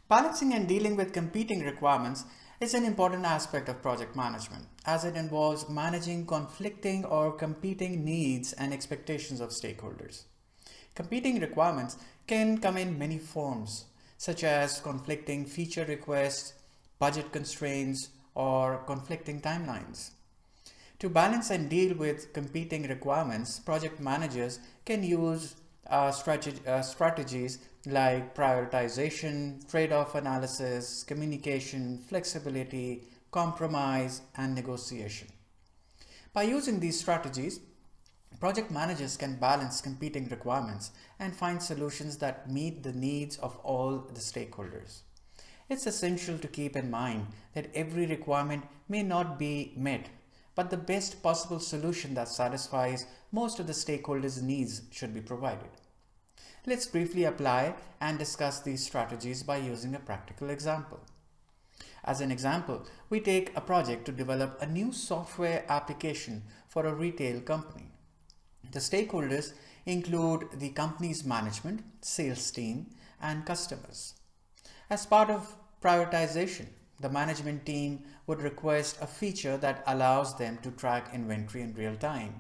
Balancing and dealing with competing requirements is an important aspect of project management, as it involves managing conflicting or competing needs and expectations of stakeholders. Competing requirements can come in many forms, such as conflicting feature requests, budget constraints, or conflicting timelines. To balance and deal with competing requirements, project managers can use strategies like prioritization, trade-off analysis, communication, flexibility, compromise, and negotiation. By using these strategies, project managers can balance competing requirements and find solutions that meet the needs of all the stakeholders. It's essential to keep in mind that every requirement may not be met, but the best possible solution that satisfies most of the stakeholders' needs should be provided. Let's briefly apply and discuss these strategies by using a practical example. As an example, we take a project to develop a new software application for a retail company. The stakeholders include the company's management, sales team, and customers. As part of prioritization, the management team would request a feature that allows them to track inventory in real time,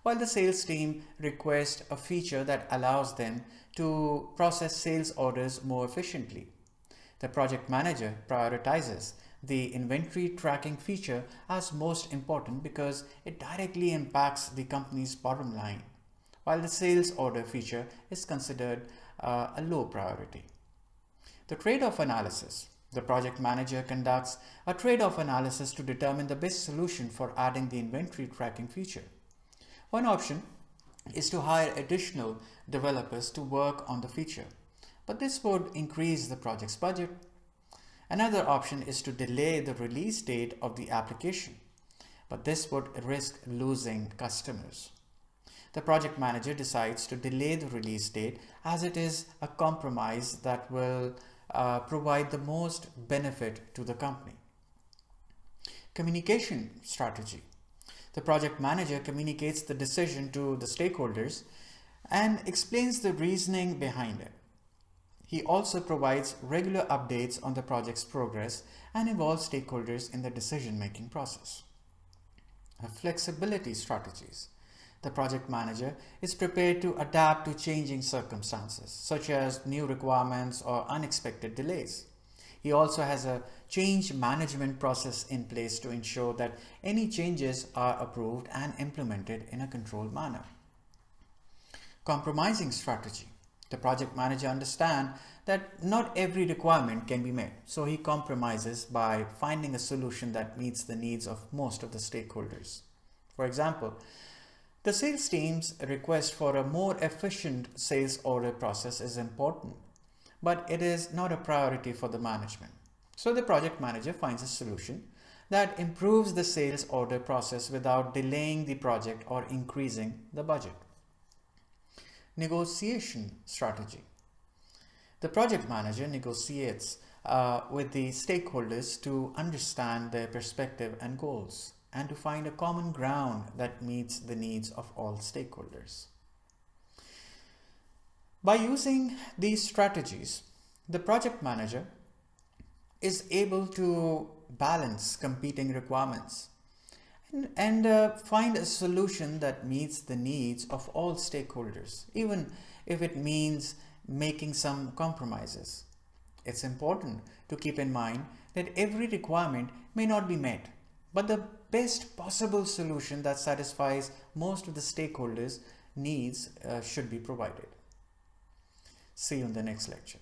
while the sales team requests a feature that allows them to process sales orders more efficiently. The project manager prioritizes the inventory tracking feature as most important because it directly impacts the company's bottom line, while the sales order feature is considered a low priority. The trade-off analysis. The project manager conducts a trade-off analysis to determine the best solution for adding the inventory tracking feature. One option is to hire additional developers to work on the feature, but this would increase the project's budget. Another option is to delay the release date of the application, but this would risk losing customers. The project manager decides to delay the release date as it is a compromise that will provide the most benefit to the company. Communication strategy. The project manager communicates the decision to the stakeholders and explains the reasoning behind it. He also provides regular updates on the project's progress and involves stakeholders in the decision-making process. Flexibility strategies. The project manager is prepared to adapt to changing circumstances, such as new requirements or unexpected delays. He also has a change management process in place to ensure that any changes are approved and implemented in a controlled manner. Compromising strategy. The project manager understands that not every requirement can be met, so he compromises by finding a solution that meets the needs of most of the stakeholders. For example, the sales team's request for a more efficient sales order process is important, but it is not a priority for the management. So the project manager finds a solution that improves the sales order process without delaying the project or increasing the budget. Negotiation strategy. The project manager negotiates with the stakeholders to understand their perspective and goals, and to find a common ground that meets the needs of all stakeholders. By using these strategies, the project manager is able to balance competing requirements and find a solution that meets the needs of all stakeholders, even if it means making some compromises. It's important to keep in mind that every requirement may not be met, but the best possible solution that satisfies most of the stakeholders' needs should be provided. See you in the next lecture.